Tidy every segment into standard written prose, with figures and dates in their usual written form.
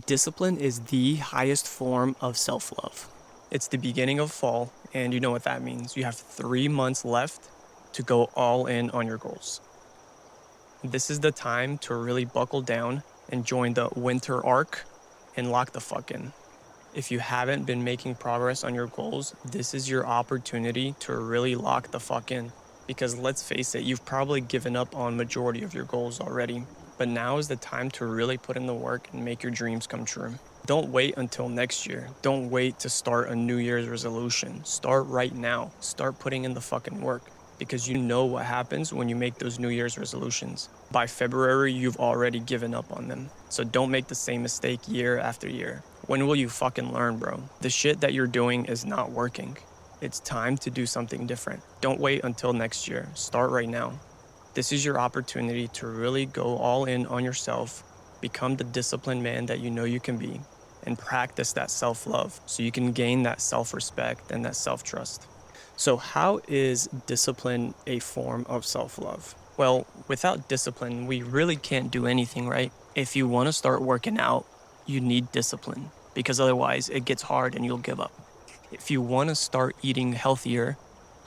Discipline is the highest form of self-love. It's the beginning of fall, and you know what that means. You have 3 months left to go all in on your goals. This is the time to really buckle down and join the winter arc and lock the fuck in. If you haven't been making progress on your goals, this is your opportunity to really lock the fuck in. Because let's face it, you've probably given up on majority of your goals already. But now is the time to really put in the work and make your dreams come true. Don't wait until next year. Don't wait to start a New Year's resolution. Start right now. Start putting in the fucking work. Because you know what happens when you make those New Year's resolutions. By February, you've already given up on them. So don't make the same mistake year after year. When will you fucking learn, bro? The shit that you're doing is not working. It's time to do something different. Don't wait until next year. Start right now. This is your opportunity to really go all in on yourself, become the disciplined man that you know you can be, and practice that self-love so you can gain that self-respect and that self-trust. So how is discipline a form of self-love? Well, without discipline, we really can't do anything, right? If you want to start working out, you need discipline because otherwise it gets hard and you'll give up. If you want to start eating healthier,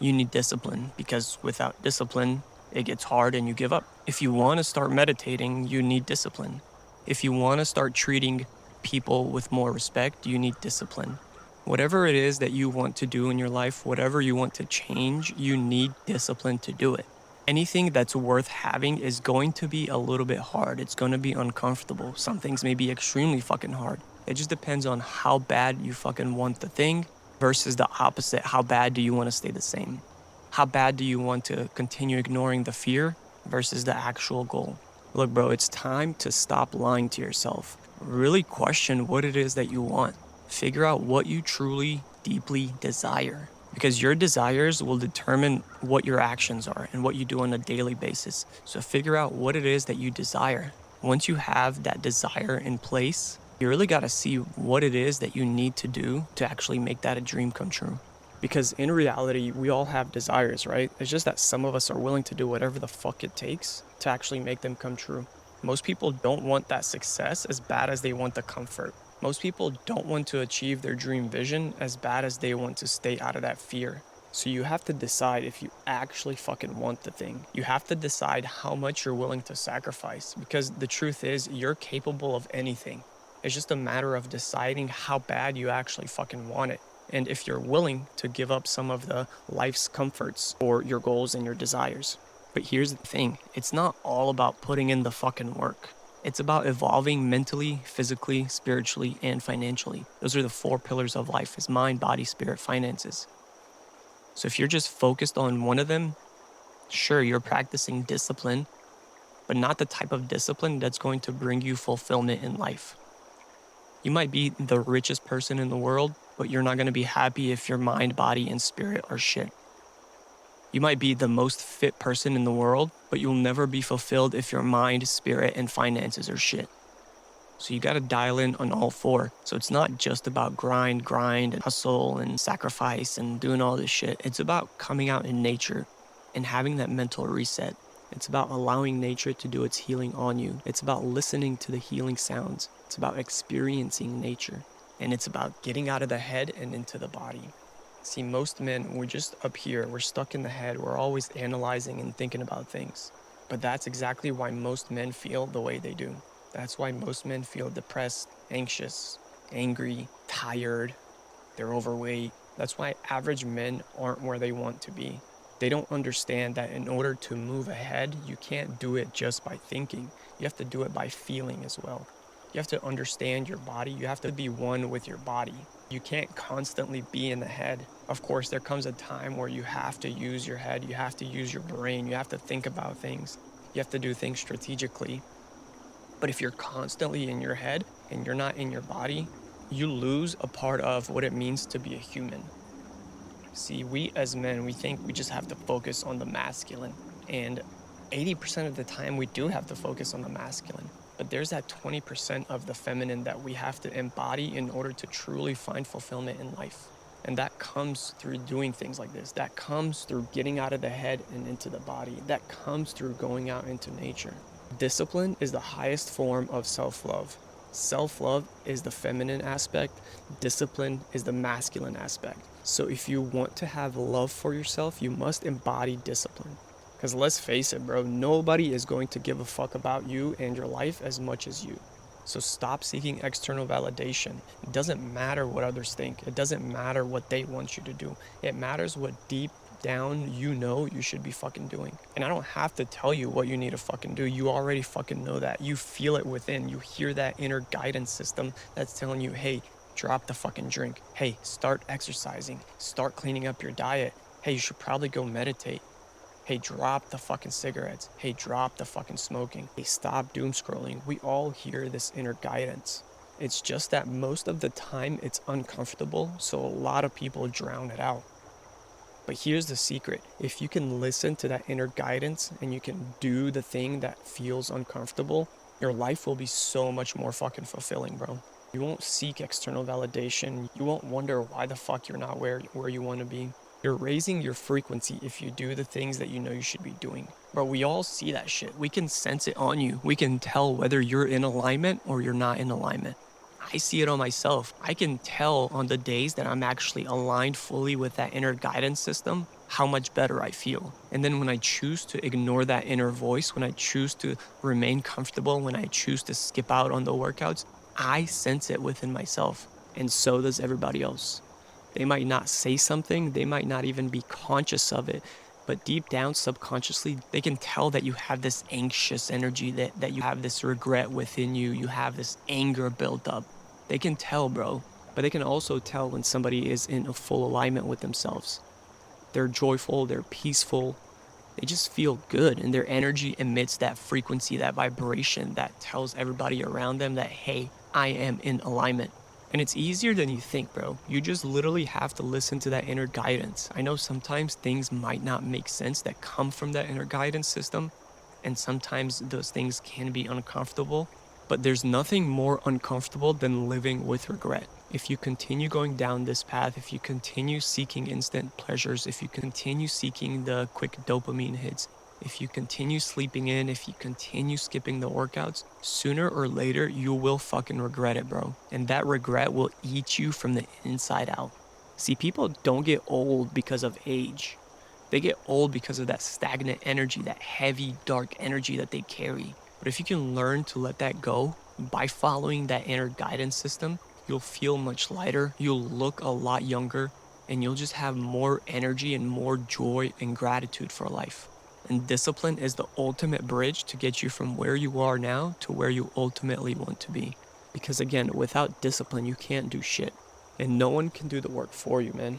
you need discipline because without discipline, it gets hard and you give up. If you want to start meditating, you need discipline. If you want to start treating people with more respect, you need discipline. Whatever it is that you want to do in your life, whatever you want to change, you need discipline to do it. Anything that's worth having is going to be a little bit hard. It's going to be uncomfortable. Some things may be extremely fucking hard. It just depends on how bad you fucking want the thing versus the opposite. How bad do you want to stay the same? How bad do you want to continue ignoring the fear versus the actual goal? Look, bro, it's time to stop lying to yourself. Really question what it is that you want. Figure out what you truly, deeply desire. Because your desires will determine what your actions are and what you do on a daily basis. So figure out what it is that you desire. Once you have that desire in place, you really got to see what it is that you need to do to actually make that a dream come true. Because in reality, we all have desires, right? It's just that some of us are willing to do whatever the fuck it takes to actually make them come true. Most people don't want that success as bad as they want the comfort. Most people don't want to achieve their dream vision as bad as they want to stay out of that fear. So you have to decide if you actually fucking want the thing. You have to decide how much you're willing to sacrifice because the truth is you're capable of anything. It's just a matter of deciding how bad you actually fucking want it. And if you're willing to give up some of the life's comforts for your goals and your desires. But here's the thing, it's not all about putting in the fucking work. It's about evolving mentally, physically, spiritually, and financially. Those are the 4 pillars of life: is mind, body, spirit, finances. So if you're just focused on one of them, sure, you're practicing discipline, but not the type of discipline that's going to bring you fulfillment in life. You might be the richest person in the world, but you're not going to be happy if your mind, body, and spirit are shit. You might be the most fit person in the world, but you'll never be fulfilled if your mind, spirit, and finances are shit. So you got to dial in on all 4. So it's not just about grind, and hustle, and sacrifice, and doing all this shit. It's about coming out in nature and having that mental reset. It's about allowing nature to do its healing on you. It's about listening to the healing sounds. It's about experiencing nature. And it's about getting out of the head and into the body. See, most men, we're just up here. We're stuck in the head. We're always analyzing and thinking about things. But that's exactly why most men feel the way they do. That's why most men feel depressed, anxious, angry, tired. They're overweight. That's why average men aren't where they want to be. They don't understand that in order to move ahead, you can't do it just by thinking. You have to do it by feeling as well. You have to understand your body. You have to be one with your body. You can't constantly be in the head. Of course, there comes a time where you have to use your head. You have to use your brain. You have to think about things. You have to do things strategically. But if you're constantly in your head and you're not in your body, you lose a part of what it means to be a human. See, we as men, we think we just have to focus on the masculine. And 80% of the time we do have to focus on the masculine. But there's that 20% of the feminine that we have to embody in order to truly find fulfillment in life. And that comes through doing things like this. That comes through getting out of the head and into the body. That comes through going out into nature. Discipline is the highest form of self-love. Self-love is the feminine aspect, discipline is the masculine aspect. So if you want to have love for yourself, you must embody discipline. Because let's face it, bro, nobody is going to give a fuck about you and your life as much as you. So stop seeking external validation. It doesn't matter what others think. It doesn't matter what they want you to do. It matters what deep down you know you should be fucking doing. And I don't have to tell you what you need to fucking do. You already fucking know that. You feel it within. You hear that inner guidance system that's telling you, hey, drop the fucking drink. Hey, start exercising. Start cleaning up your diet. Hey, you should probably go meditate. Hey, drop the fucking cigarettes. Hey, drop the fucking smoking. Hey, stop doom scrolling. We all hear this inner guidance. It's just that most of the time it's uncomfortable, so a lot of people drown it out. But here's the secret. If you can listen to that inner guidance and you can do the thing that feels uncomfortable, your life will be so much more fucking fulfilling, bro. You won't seek external validation. You won't wonder why the fuck you're not where you want to be. You're raising your frequency if you do the things that you know you should be doing. Bro, we all see that shit. We can sense it on you. We can tell whether you're in alignment or you're not in alignment. I see it on myself. I can tell on the days that I'm actually aligned fully with that inner guidance system, how much better I feel. And then when I choose to ignore that inner voice, when I choose to remain comfortable, when I choose to skip out on the workouts, I sense it within myself. And so does everybody else. They might not say something, they might not even be conscious of it, but deep down, subconsciously, they can tell that you have this anxious energy, that you have this regret within you, you have this anger built up. They can tell, bro, but they can also tell when somebody is in a full alignment with themselves. They're joyful, they're peaceful, they just feel good, and their energy emits that frequency, that vibration that tells everybody around them that, hey, I am in alignment. And it's easier than you think, bro. You just literally have to listen to that inner guidance. I know sometimes things might not make sense that come from that inner guidance system, and sometimes those things can be uncomfortable, but there's nothing more uncomfortable than living with regret. If you continue going down this path, if you continue seeking instant pleasures, if you continue seeking the quick dopamine hits, if you continue sleeping in, if you continue skipping the workouts, sooner or later, you will fucking regret it, bro. And that regret will eat you from the inside out. See, people don't get old because of age. They get old because of that stagnant energy, that heavy, dark energy that they carry. But if you can learn to let that go by following that inner guidance system, you'll feel much lighter, you'll look a lot younger, and you'll just have more energy and more joy and gratitude for life. And discipline is the ultimate bridge to get you from where you are now to where you ultimately want to be. Because again, without discipline, you can't do shit. And no one can do the work for you, man.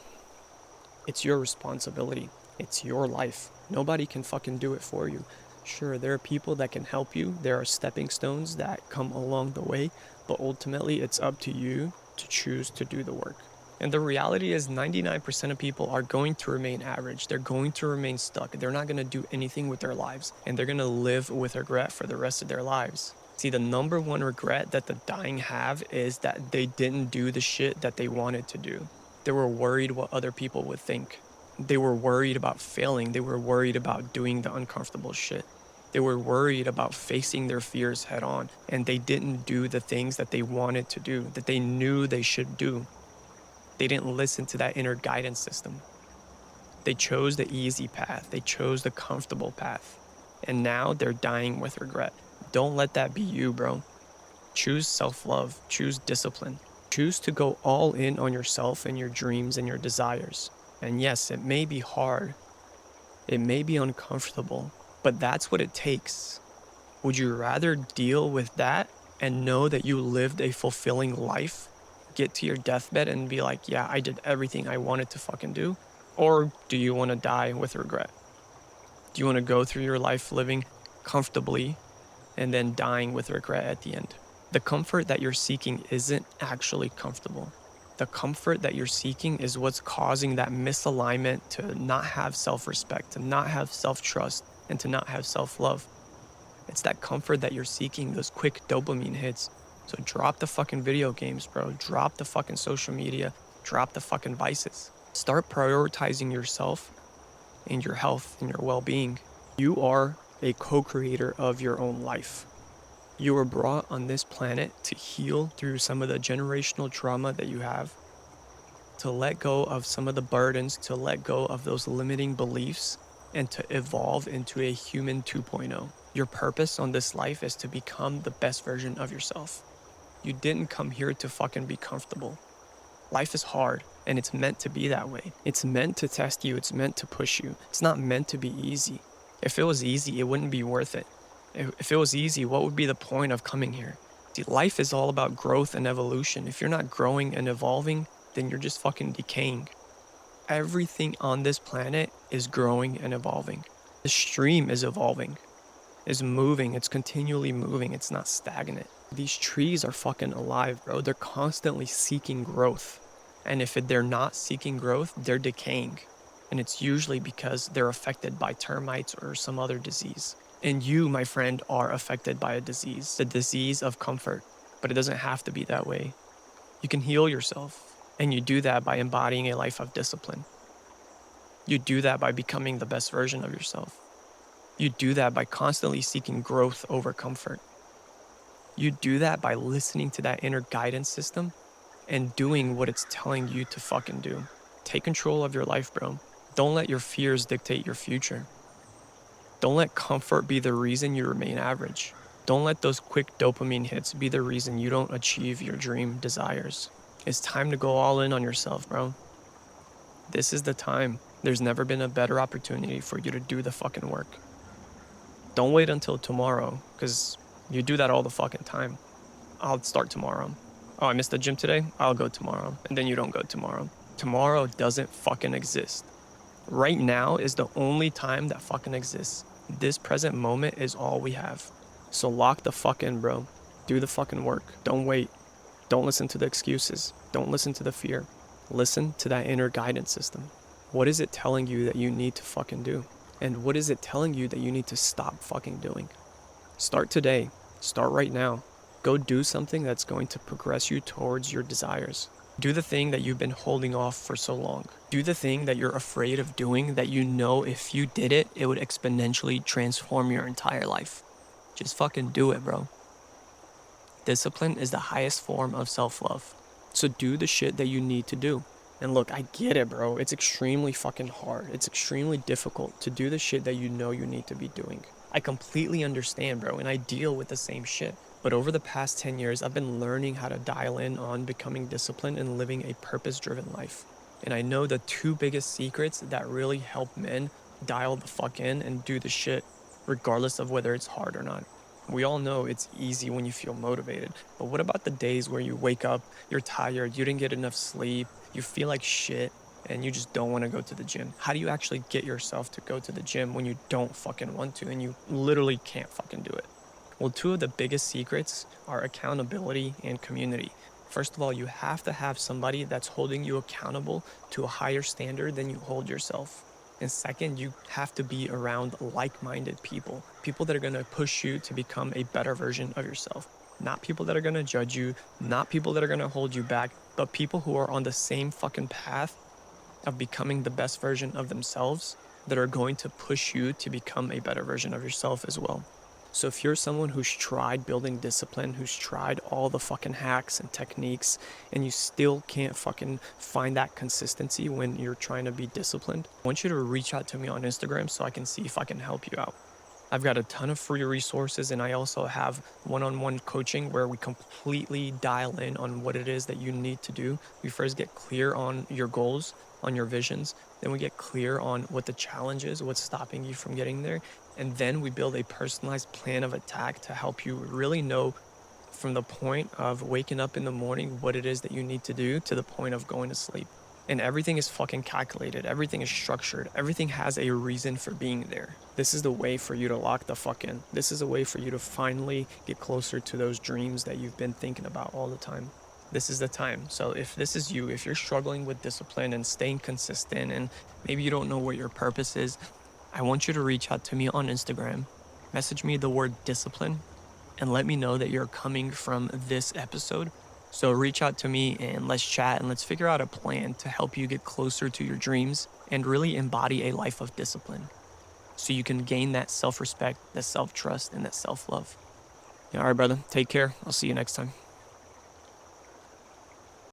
It's your responsibility. It's your life. Nobody can fucking do it for you. Sure, there are people that can help you. There are stepping stones that come along the way, but ultimately it's up to you to choose to do the work. And the reality is 99% of people are going to remain average. They're going to remain stuck. They're not going to do anything with their lives, and they're going to live with regret for the rest of their lives. See, the number one regret that the dying have is that they didn't do the shit that they wanted to do. They were worried what other people would think. They were worried about failing. They were worried about doing the uncomfortable shit. They were worried about facing their fears head on, and they didn't do the things that they wanted to do, that they knew they should do. They didn't listen to that inner guidance system. They chose the easy path. They chose the comfortable path. And now they're dying with regret. Don't let that be you, bro. Choose self-love. Choose discipline. Choose to go all in on yourself and your dreams and your desires. And yes, it may be hard. It may be uncomfortable, but that's what it takes. Would you rather deal with that and know that you lived a fulfilling life? Get to your deathbed and be like, yeah, I did everything I wanted to fucking do? Or do you want to die with regret? Do you want to go through your life living comfortably and then dying with regret at the end? The comfort that you're seeking isn't actually comfortable. The comfort that you're seeking is what's causing that misalignment to not have self-respect, to not have self-trust, and to not have self-love. It's that comfort that you're seeking, those quick dopamine hits. So drop the fucking video games, bro. Drop the fucking social media. Drop the fucking vices. Start prioritizing yourself and your health and your well-being. You are a co-creator of your own life. You were brought on this planet to heal through some of the generational trauma that you have, to let go of some of the burdens, to let go of those limiting beliefs, and to evolve into a human 2.0. Your purpose on this life is to become the best version of yourself. You didn't come here to fucking be comfortable. Life is hard, and it's meant to be that way. It's meant to test you, it's meant to push you. It's not meant to be easy. If it was easy, it wouldn't be worth it. If it was easy, what would be the point of coming here? See, life is all about growth and evolution. If you're not growing and evolving, then you're just fucking decaying. Everything on this planet is growing and evolving. The stream is evolving, is moving, it's continually moving, it's not stagnant. These trees are fucking alive, bro. They're constantly seeking growth. And if they're not seeking growth, they're decaying. And it's usually because they're affected by termites or some other disease. And you, my friend, are affected by a disease, the disease of comfort. But it doesn't have to be that way. You can heal yourself. And you do that by embodying a life of discipline. You do that by becoming the best version of yourself. You do that by constantly seeking growth over comfort. You do that by listening to that inner guidance system and doing what it's telling you to fucking do. Take control of your life, bro. Don't let your fears dictate your future. Don't let comfort be the reason you remain average. Don't let those quick dopamine hits be the reason you don't achieve your dream desires. It's time to go all in on yourself, bro. This is the time. There's never been a better opportunity for you to do the fucking work. Don't wait until tomorrow, because you do that all the fucking time. I'll start tomorrow. Oh, I missed the gym today? I'll go tomorrow. And then you don't go tomorrow. Tomorrow doesn't fucking exist. Right now is the only time that fucking exists. This present moment is all we have. So lock the fuck in, bro. Do the fucking work. Don't wait. Don't listen to the excuses. Don't listen to the fear. Listen to that inner guidance system. What is it telling you that you need to fucking do? And what is it telling you that you need to stop fucking doing? Start today. Start right now. Go do something that's going to progress you towards your desires. Do the thing that you've been holding off for so long. Do the thing that you're afraid of doing that you know if you did it, it would exponentially transform your entire life. Just fucking do it, bro. Discipline is the highest form of self-love. So do the shit that you need to do. And look, I get it, bro. It's extremely fucking hard. It's extremely difficult to do the shit that you know you need to be doing. I completely understand, bro, and I deal with the same shit. But over the past 10 years, I've been learning how to dial in on becoming disciplined and living a purpose-driven life. And I know the two biggest secrets that really help men dial the fuck in and do the shit, regardless of whether it's hard or not. We all know it's easy when you feel motivated, but what about the days where you wake up, you're tired, you didn't get enough sleep, you feel like shit, and you just don't want to go to the gym? How do you actually get yourself to go to the gym when you don't fucking want to and you literally can't fucking do it? Well, two of the biggest secrets are accountability and community. First of all, you have to have somebody that's holding you accountable to a higher standard than you hold yourself. And second, you have to be around like-minded people, people that are going to push you to become a better version of yourself. Not people that are going to judge you, not people that are going to hold you back, but people who are on the same fucking path of becoming the best version of themselves that are going to push you to become a better version of yourself as well. So if you're someone who's tried building discipline, who's tried all the fucking hacks and techniques, and you still can't fucking find that consistency when you're trying to be disciplined, I want you to reach out to me on Instagram so I can see if I can help you out. I've got a ton of free resources, and I also have one-on-one coaching where we completely dial in on what it is that you need to do. We first get clear on your goals, on your visions. Then we get clear on what the challenge is, what's stopping you from getting there. And then we build a personalized plan of attack to help you really know from the point of waking up in the morning what it is that you need to do to the point of going to sleep. And everything is fucking calculated. Everything is structured. Everything has a reason for being there. This is the way for you to lock the fuck in. This is a way for you to finally get closer to those dreams that you've been thinking about all the time. This is the time. So if this is you, if you're struggling with discipline and staying consistent and maybe you don't know what your purpose is, I want you to reach out to me on Instagram. Message me the word discipline and let me know that you're coming from this episode. So reach out to me and let's chat and let's figure out a plan to help you get closer to your dreams and really embody a life of discipline so you can gain that self-respect, that self-trust, and that self-love. Yeah, all right, brother. Take care. I'll see you next time.